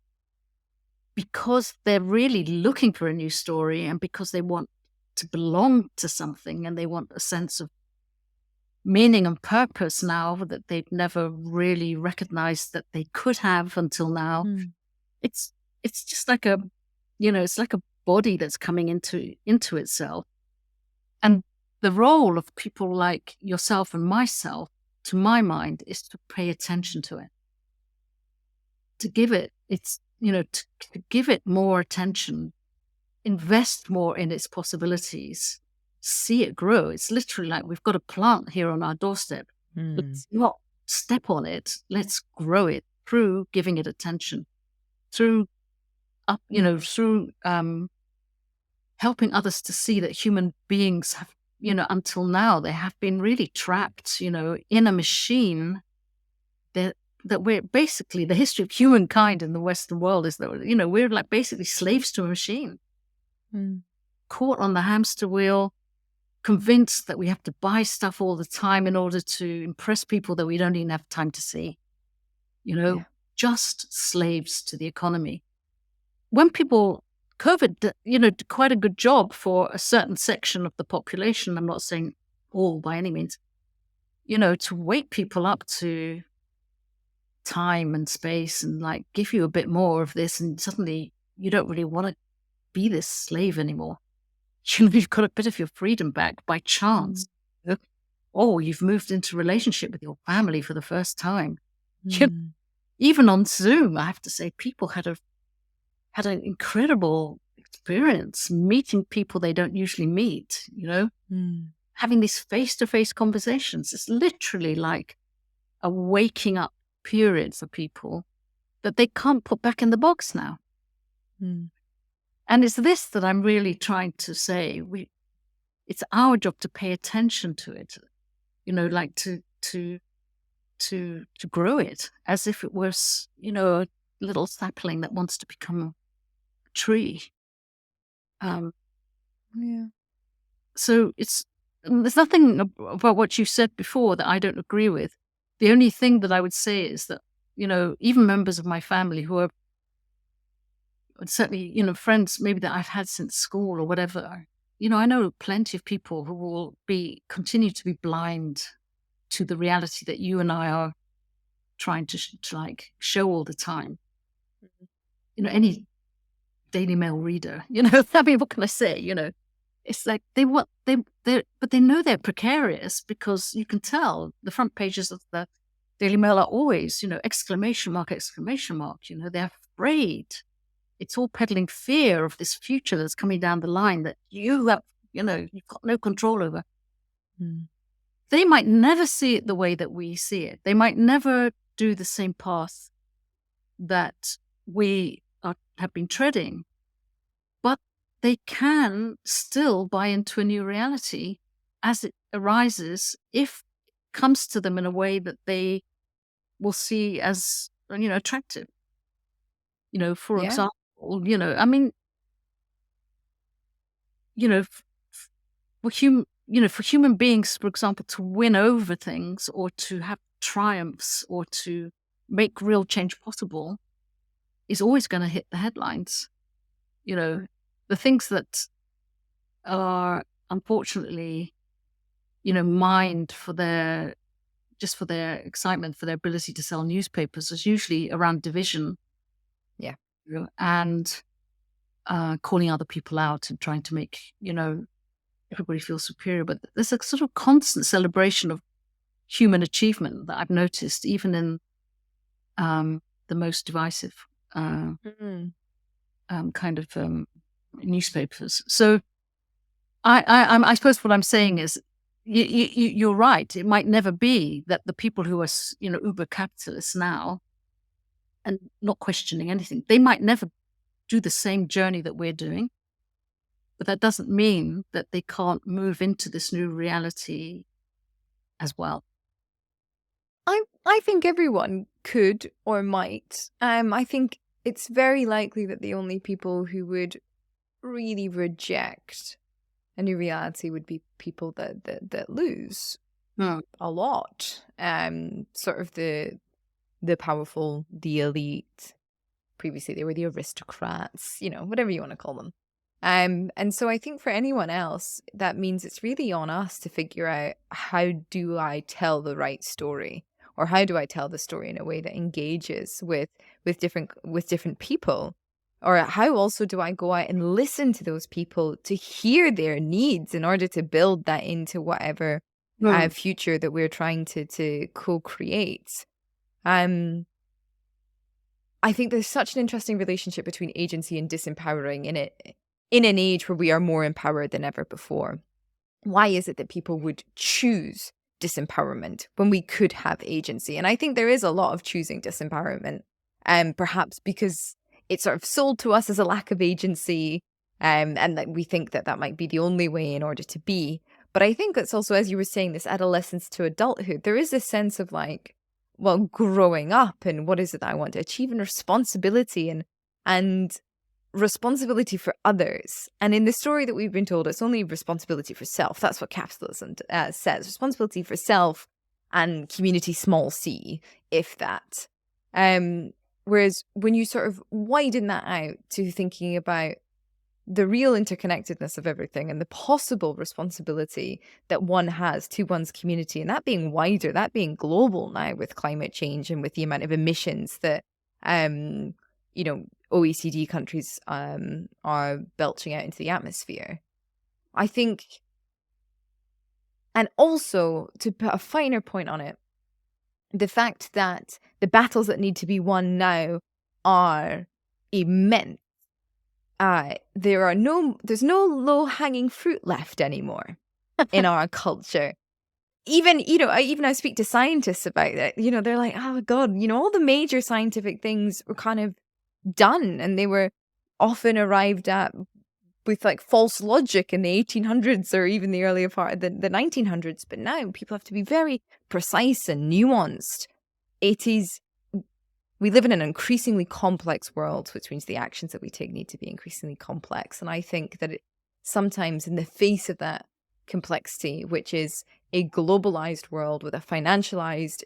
because they're really looking for a new story and because they want to belong to something and they want a sense of meaning and purpose now that they've never really recognized that they could have until now. It's just like it's like a body that's coming into itself. And the role of people like yourself and myself, to my mind, is to pay attention to it, to give it to give it more attention, invest more in its possibilities, see it grow. It's literally like we've got a plant here on our doorstep. Let's not step on it. Let's grow it through giving it attention, through helping others to see that human beings have, until now, they have been really trapped, in a machine. That we're basically, the history of humankind in the Western world is that, we're like basically slaves to a machine, caught on the hamster wheel, convinced that we have to buy stuff all the time in order to impress people that we don't even have time to see, just slaves to the economy. When COVID, did quite a good job for a certain section of the population. I'm not saying all by any means, to wake people up to time and space and like give you a bit more of this, and suddenly you don't really want to be this slave anymore. You've got a bit of your freedom back by chance. Or you've moved into relationship with your family for the first time. Even on Zoom, I have to say, people had an incredible experience meeting people they don't usually meet, having these face-to-face conversations. It's literally like a waking up period for people that they can't put back in the box now. And it's this that I'm really trying to say. It's our job to pay attention to it, like to grow it as if it was, a little sapling that wants to become a tree. So there's nothing about what you said before that I don't agree with. The only thing that I would say is that, even members of my family who are certainly, friends maybe that I've had since school or whatever, I know plenty of people who will continue to be blind to the reality that you and I are trying to show all the time. Any Daily Mail reader, I mean, what can I say? It's like but they know they're precarious because you can tell the front pages of the Daily Mail are always, exclamation mark. They're afraid. It's all peddling fear of this future that's coming down the line that you have, you've got no control over. They might never see it the way that we see it. They might never do the same path that we have been treading, but they can still buy into a new reality as it arises if it comes to them in a way that they will see as attractive. For Yeah. example, I mean, you know, for human beings, for example, to win over things or to have triumphs or to make real change possible is always going to hit the headlines. The things that are unfortunately, mined for their excitement, for their ability to sell newspapers is usually around division. Yeah. And calling other people out and trying to make, everybody feel superior. But there's a sort of constant celebration of human achievement that I've noticed, even in the most divisive Mm. kind of newspapers. So I suppose what I'm saying is, you're right. It might never be that the people who are, uber capitalists now and not questioning anything, they might never do the same journey that we're doing. But that doesn't mean that they can't move into this new reality as well. I think everyone could or might. I think it's very likely that the only people who would really reject a new reality would be people that lose a lot. Sort of the powerful, the elite. Previously, they were the aristocrats. Whatever you want to call them. And so I think for anyone else, that means it's really on us to figure out, how do I tell the right story, or how do I tell the story in a way that engages with different people, or how also do I go out and listen to those people to hear their needs in order to build that into whatever future that we're trying to co-create. I think there's such an interesting relationship between agency and disempowering in an age where we are more empowered than ever before. Why is it that people would choose disempowerment when we could have agency? And I think there is a lot of choosing disempowerment, perhaps because it's sort of sold to us as a lack of agency, and that we think that might be the only way in order to be. But I think it's also, as you were saying, this adolescence to adulthood, there is this sense of growing up and what is it that I want to achieve, and responsibility and responsibility for others. And in the story that we've been told, it's only responsibility for self. That's what capitalism says. Responsibility for self and community, small c, if that. Whereas when you sort of widen that out to thinking about the real interconnectedness of everything and the possible responsibility that one has to one's community, and that being wider, that being global now with climate change and with the amount of emissions that OECD countries are belching out into the atmosphere. I think, and also to put a finer point on it, the fact that the battles that need to be won now are immense. There's no low-hanging fruit left anymore in our culture. Even I speak to scientists about it. They're like, oh God, all the major scientific things were kind of done, and they were often arrived at with false logic in the 1800s or even the earlier part of the 1900s. But now people have to be very precise and nuanced. We live in an increasingly complex world, which means the actions that we take need to be increasingly complex. And I think that sometimes in the face of that complexity, which is a globalized world with a financialized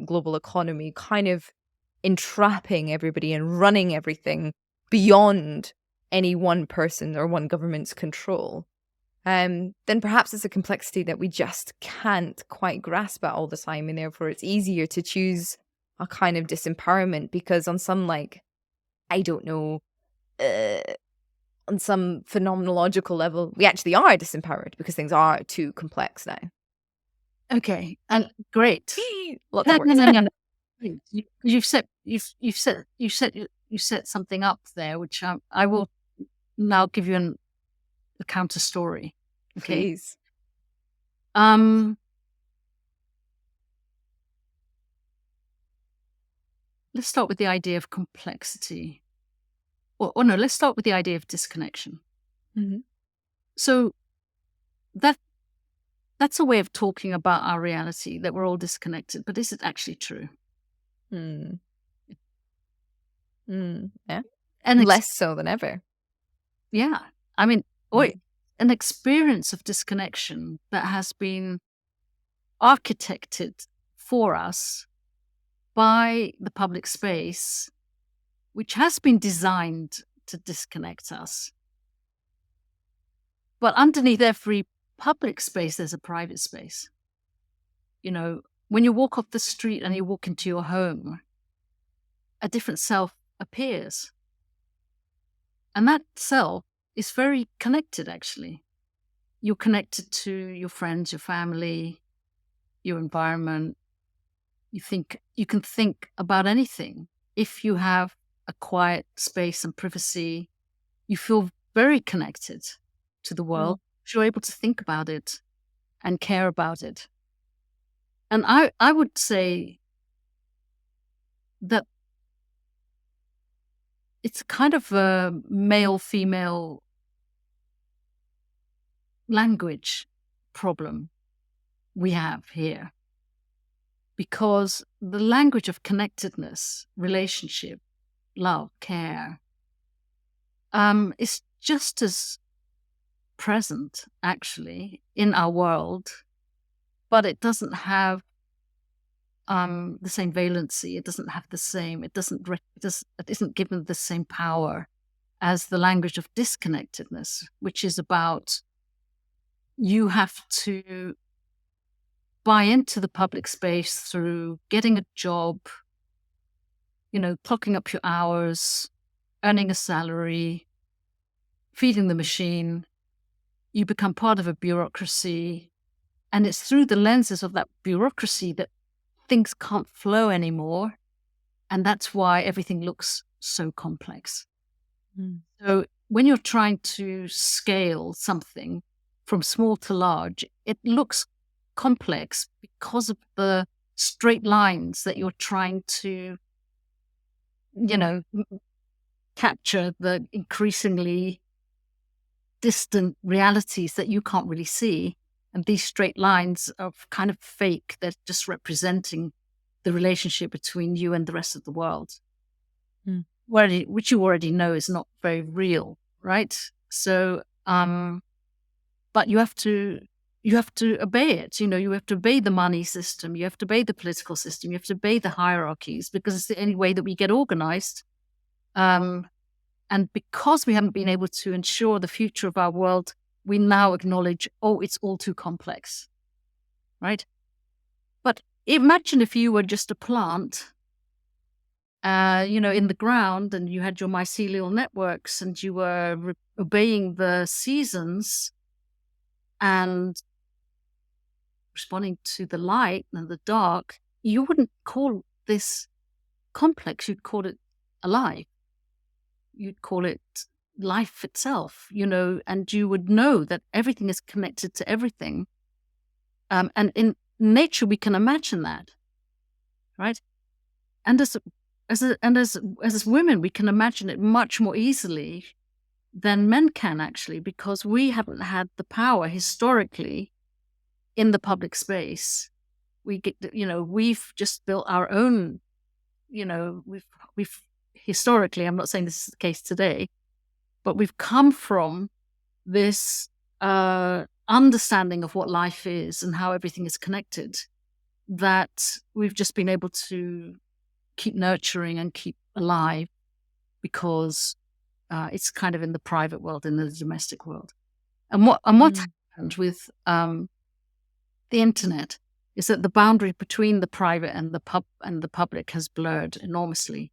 global economy kind of entrapping everybody and running everything beyond any one person or one government's control, then perhaps it's a complexity that we just can't quite grasp at all the time. And therefore it's easier to choose a kind of disempowerment because on some I don't know, on some phenomenological level, we actually are disempowered because things are too complex now. Okay, and great. Lots of words. No. You've set something up there, which I will now give you a counter story. Okay? Please. Let's start with the idea of complexity. Or no, let's start with the idea of disconnection. Mm-hmm. So that's a way of talking about our reality, that we're all disconnected. But is it actually true? Yeah. And Less so than ever. yeah, I mean, an experience of disconnection that has been architected for us by the public space, which has been designed to disconnect us. But underneath every public space, there's a private space. You know, when you walk off the street and you walk into your home, a different self appears. And that self is very connected, actually. You're connected to your friends, your family, your environment. You can think about anything. If you have a quiet space and privacy, you feel very connected to the world. You're able to think about it and care about it. And I would say that it's kind of a male-female language problem we have here. Because the language of connectedness, relationship, love, care, is just as present, actually, in our world, but it doesn't have the same valency. It doesn't have the same. It isn't given the same power as the language of disconnectedness, which is about you have to buy into the public space through getting a job, clocking up your hours, earning a salary, feeding the machine. You become part of a bureaucracy. And it's through the lenses of that bureaucracy that things can't flow anymore. And that's why everything looks so complex. So when you're trying to scale something from small to large, it looks complex because of the straight lines that you're trying to, capture the increasingly distant realities that you can't really see. And these straight lines are kind of fake. They're just representing the relationship between you and the rest of the world, which you already know is not very real, right? So, but you have to obey it. You have to obey the money system. You have to obey the political system. You have to obey the hierarchies because it's the only way that we get organized. And because we haven't been able to ensure the future of our world, we now acknowledge, it's all too complex, right? But imagine if you were just a plant, in the ground, and you had your mycelial networks, and you were obeying the seasons and responding to the light and the dark. You wouldn't call this complex. You'd call it alive. You'd call it life itself, and you would know that everything is connected to everything. And in nature, we can imagine that, right? And as women, we can imagine it much more easily than men can, actually, because we haven't had the power historically in the public space. We've just built our own, we've historically, I'm not saying this is the case today, but we've come from this understanding of what life is and how everything is connected, that we've just been able to keep nurturing and keep alive because it's kind of in the private world, in the domestic world. And what's happened with the internet is that the boundary between the private and the public has blurred enormously.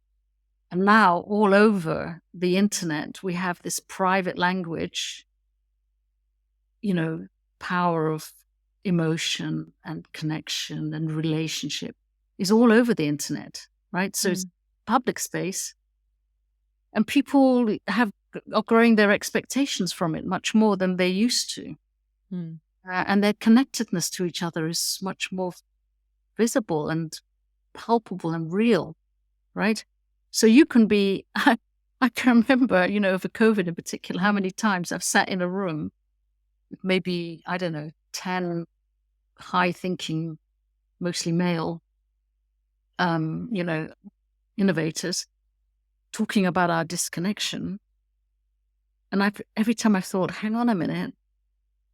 And now all over the internet, we have this private language, power of emotion and connection and relationship is all over the internet, right? So it's public space, and people are growing their expectations from it much more than they used to. And their connectedness to each other is much more visible and palpable and real, right? So you can be, I can remember, over COVID in particular, how many times I've sat in a room with maybe, 10 high-thinking, mostly male, innovators. talking about our disconnection. And every time I've thought, hang on a minute,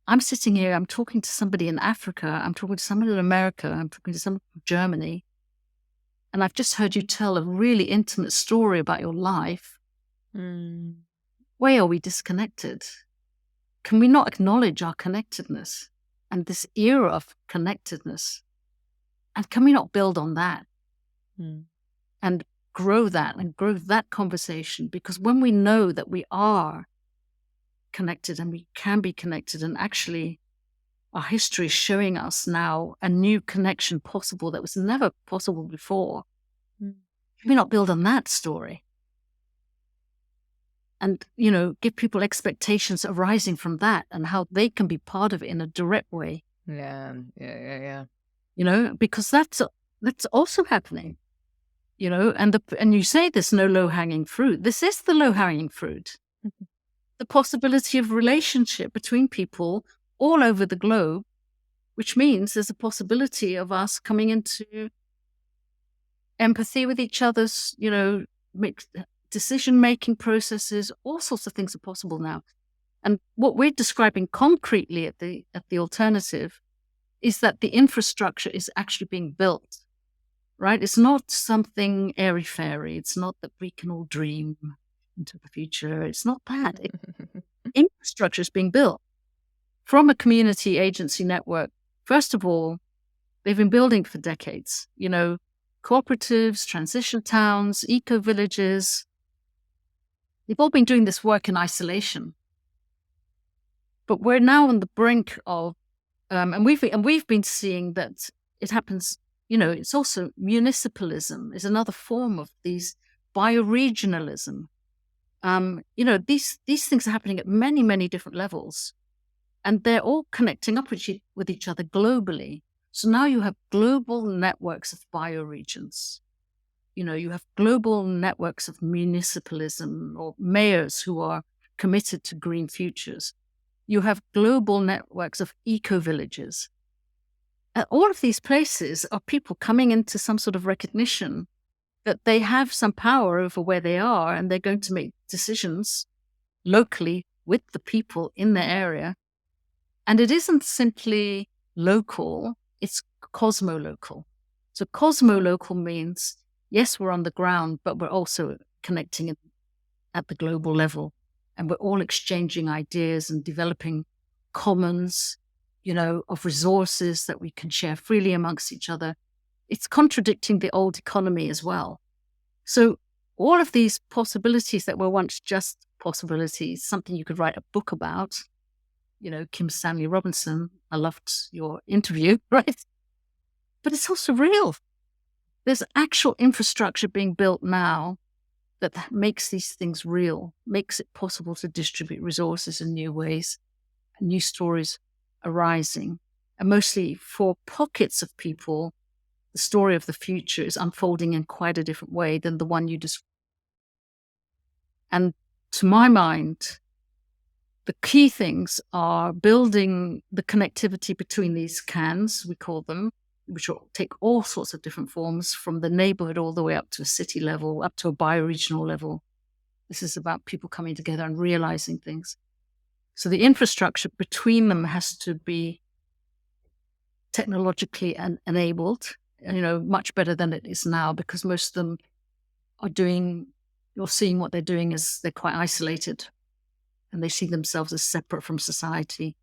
I'm sitting here, I'm talking to somebody in Africa, I'm talking to somebody in America, I'm talking to someone from Germany, and I've just heard you tell a really intimate story about your life. Why are we disconnected? Can we not acknowledge our connectedness and this era of connectedness? And can we not build on that and grow that conversation? Because when we know that we are connected and we can be connected, and actually our history is showing us now a new connection possible that was never possible before, can we not build on that story? And, give people expectations arising from that and how they can be part of it in a direct way. Yeah. Because that's also happening, and you say there's no low-hanging fruit. This is the low-hanging fruit. The possibility of relationship between people all over the globe, which means there's a possibility of us coming into empathy with each other's, decision-making processes. All sorts of things are possible now. And what we're describing concretely at the alternative is that the infrastructure is actually being built, right? It's not something airy-fairy. It's not that we can all dream into the future. It's not that. Infrastructure is being built from a community agency network. First of all, they've been building for decades, cooperatives, transition towns, eco-villages. They've all been doing this work in isolation. But we're now on the brink of, and we've been seeing that it happens, it's also municipalism is another form of these bioregionalism. These things are happening at many, many different levels, and they're all connecting up with each other globally. So now you have global networks of bioregions. You have global networks of municipalism or mayors who are committed to green futures. You have global networks of eco-villages. All of these places are people coming into some sort of recognition that they have some power over where they are, and they're going to make decisions locally with the people in their area. And it isn't simply local, it's cosmo-local. So cosmo-local means, yes, we're on the ground, but we're also connecting at the global level. And we're all exchanging ideas and developing commons, of resources that we can share freely amongst each other. It's contradicting the old economy as well. So all of these possibilities that were once just possibilities, something you could write a book about, Kim Stanley Robinson, I loved your interview, right? But it's also real. There's actual infrastructure being built now that makes these things real, makes it possible to distribute resources in new ways, and new stories arising. And mostly for pockets of people, the story of the future is unfolding in quite a different way than the one you described. And to my mind, the key things are building the connectivity between these cans, we call them, which will take all sorts of different forms, from the neighborhood all the way up to a city level, up to a bioregional level. This is about people coming together and realizing things. So the infrastructure between them has to be technologically enabled, much better than it is now, because most of them you're seeing what they're doing is they're quite isolated, and they see themselves as separate from society,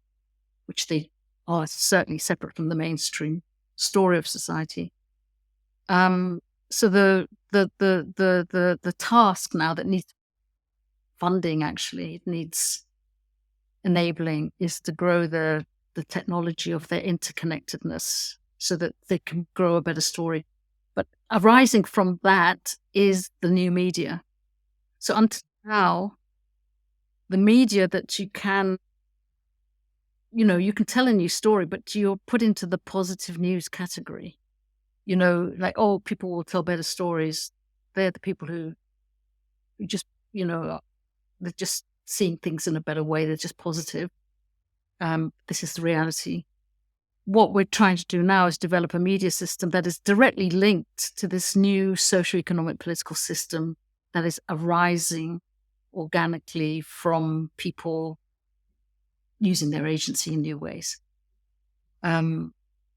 which they are certainly separate from the mainstream story of society. So the task now that needs funding, actually, it needs enabling, is to grow the technology of their interconnectedness so that they can grow a better story. But arising from that is the new media. So until now, the media that you can tell a new story, but you're put into the positive news category. People will tell better stories. They're the people who just, they're just seeing things in a better way. They're just positive. This is the reality. What we're trying to do now is develop a media system that is directly linked to this new socioeconomic political system that is arising organically from people using their agency in new ways. And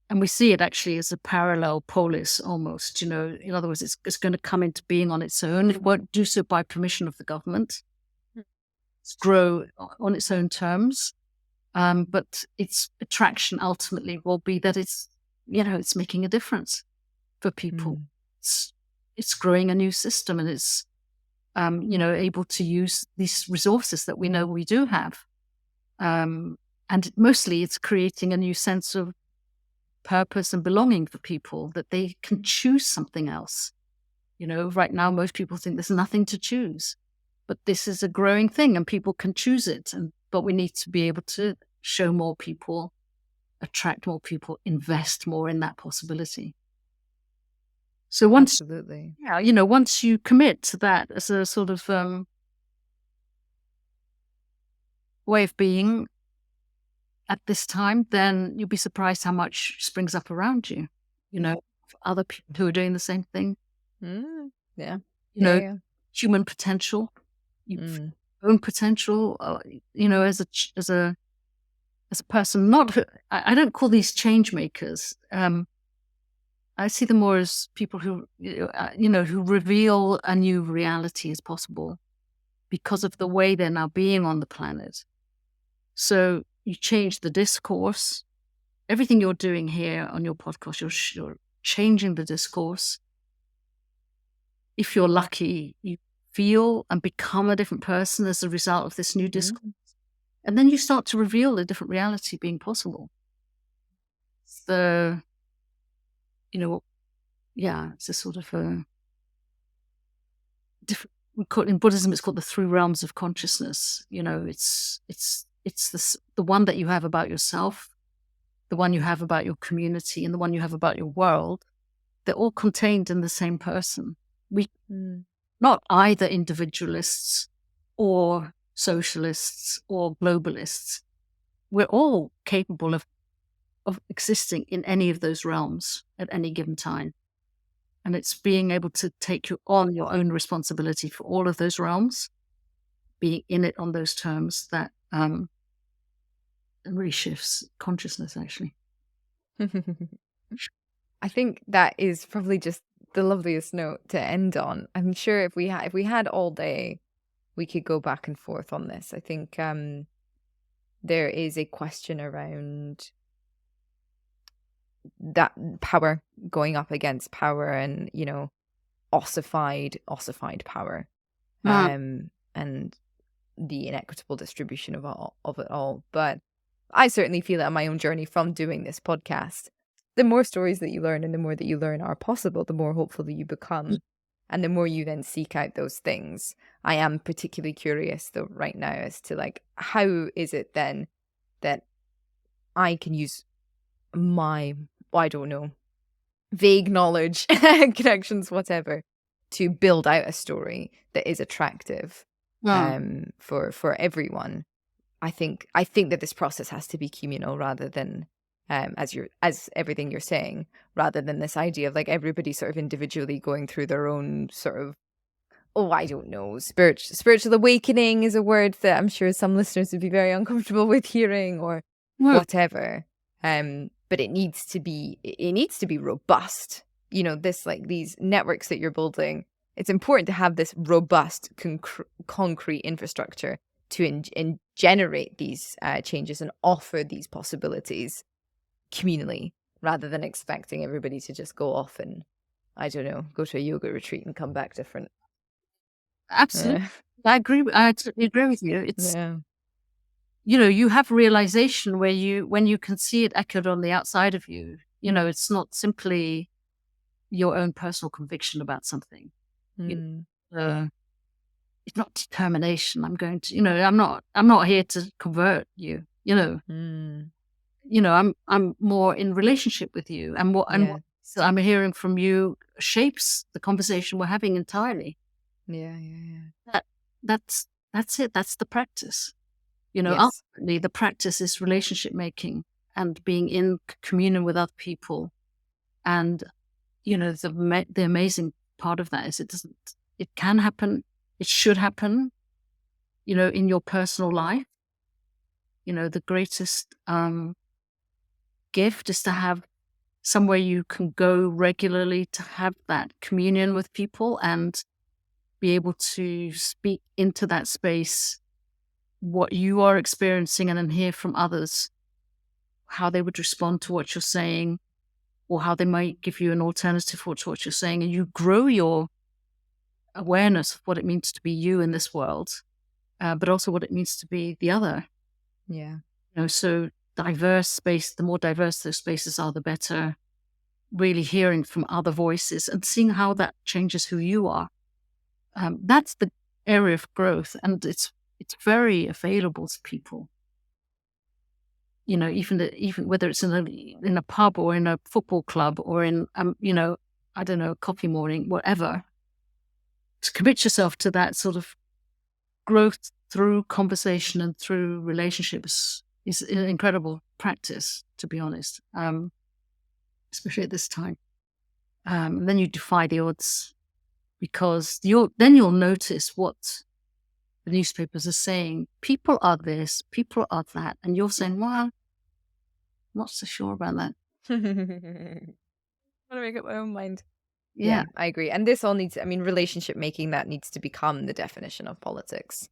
we see it actually as a parallel polis almost, in other words, it's going to come into being on its own. It won't do so by permission of the government. It's grow on its own terms. But its attraction ultimately will be that it's making a difference for people. It's growing a new system, and it's, able to use these resources that we know we do have. And mostly it's creating a new sense of purpose and belonging for people, that they can choose something else. Right now, most people think there's nothing to choose, but this is a growing thing and people can choose it. But we need to be able to show more people, attract more people, invest more in that possibility. So once you commit to that as a sort of way of being at this time, then you'll be surprised how much springs up around you, other people who are doing the same thing. Human potential, own potential, as a person. I don't call these change makers. I see them more as people who reveal a new reality as possible because of the way they're now being on the planet. So you change the discourse. Everything you're doing here on your podcast, you're changing the discourse. If you're lucky, you feel and become a different person as a result of this new discourse. And then you start to reveal a different reality being possible. It's a sort of a different. In Buddhism, it's called the 3 realms of consciousness. It's the one that you have about yourself, the one you have about your community, and the one you have about your world. They're all contained in the same person. Not either individualists or socialists or globalists. We're all capable of existing in any of those realms at any given time. And it's being able to take on your own responsibility for all of those realms, being in it on those terms, that really shifts consciousness, actually. I think that is probably just the loveliest note to end on. I'm sure if we had all day, we could go back and forth on this. I think there is a question around that power going up against power, and ossified power, and the inequitable distribution of it all. But I certainly feel that on my own journey from doing this podcast, the more stories that you learn and the more that you learn are possible, the more hopeful that you become, and the more you then seek out those things. I am particularly curious though right now as to how is it then that I can use my, I don't know, vague knowledge, connections, whatever, to build out a story that is attractive for everyone. I think that this process has to be communal rather than as everything you're saying, rather than this idea of everybody sort of individually going through their own sort of, I don't know, spiritual awakening is a word that I'm sure some listeners would be very uncomfortable with hearing, or whatever. But it needs to be robust. These networks that you're building, it's important to have this robust, concrete infrastructure to generate these changes and offer these possibilities communally, rather than expecting everybody to just go off and, I don't know, go to a yoga retreat and come back different. Absolutely. I totally agree with you. It's, you have realization when you can see it echoed on the outside of you. It's not simply your own personal conviction about something. It's not determination. I'm going to, I'm not here to convert you, I'm more in relationship with you, and what I'm hearing from you shapes the conversation we're having entirely. That's it. That's the practice. Ultimately the practice is relationship making and being in communion with other people. And, the amazing part of that is it can happen it should happen, in your personal life. The greatest gift is to have somewhere you can go regularly to have that communion with people and be able to speak into that space what you are experiencing, and then hear from others how they would respond to what you're saying, or how they might give you an alternative to what you're saying. And you grow your awareness of what it means to be you in this world, but also what it means to be the other. Yeah. So diverse space, the more diverse those spaces are, the better. Really hearing from other voices and seeing how that changes who you are. That's the area of growth, and it's very available to people. Even whether it's in a pub or in a football club or in I don't know, a coffee morning, whatever. To commit yourself to that sort of growth through conversation and through relationships is an incredible practice, to be honest. Especially at this time. Then you defy the odds, because then you'll notice what the newspapers are saying. People are this, people are that, and you're saying, well, I'm not so sure about that. I want to make up my own mind. Yeah, I agree. And this all needs, relationship making, that needs to become the definition of politics.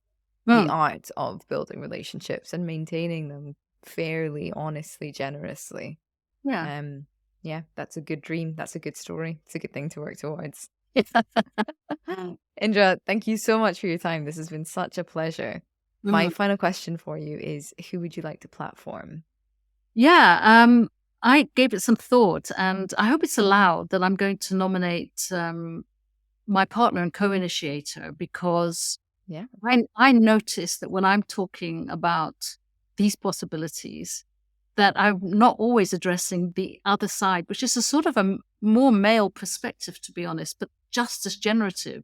well, The art of building relationships and maintaining them fairly, honestly, generously. yeah. Yeah, that's a good dream. That's a good story. It's a good thing to work towards. Indra, thank you so much for your time. This has been such a pleasure. My final question for you is, who would you like to platform? Yeah, I gave it some thought, and I hope it's allowed that I'm going to nominate my partner and co-initiator, because I noticed that when I'm talking about these possibilities, that I'm not always addressing the other side, which is a sort of a more male perspective, to be honest, but just as generative.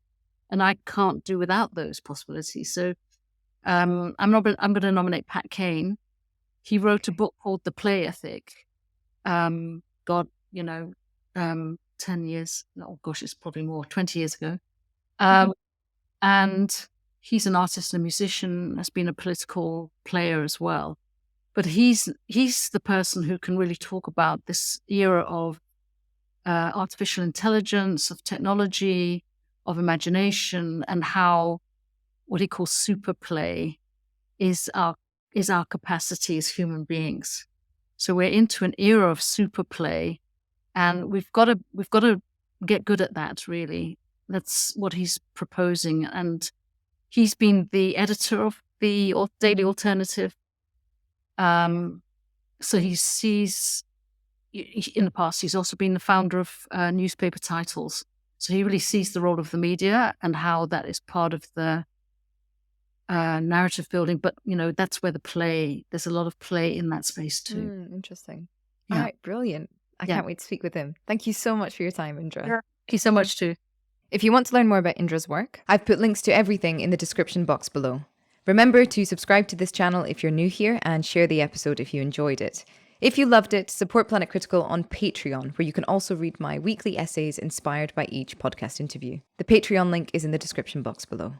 And I can't do without those possibilities. So I'm going to nominate Pat Kane. He wrote a book called The Play Ethic. 10 years, oh gosh, it's probably more, 20 years ago. And he's an artist and a musician, has been a political player as well. But he's the person who can really talk about this era of artificial intelligence, of technology, of imagination, and how what he calls super play is our capacity as human beings. So we're into an era of super play, and we've got to get good at that. Really, that's what he's proposing, and he's been the editor of the Daily Alternative. So he sees, in the past, he's also been the founder of newspaper Titles. So he really sees the role of the media and how that is part of the narrative building. But, that's where there's a lot of play in that space too. Interesting. Yeah. All right, brilliant. I can't wait to speak with him. Thank you so much for your time, Indra. Thank you so much too. If you want to learn more about Indra's work, I've put links to everything in the description box below. Remember to subscribe to this channel if you're new here, and share the episode if you enjoyed it. If you loved it, support Planet Critical on Patreon, where you can also read my weekly essays inspired by each podcast interview. The Patreon link is in the description box below.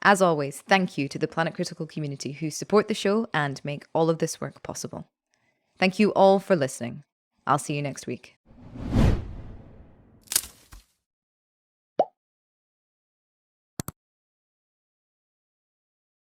As always, thank you to the Planet Critical community who support the show and make all of this work possible. Thank you all for listening. I'll see you next week.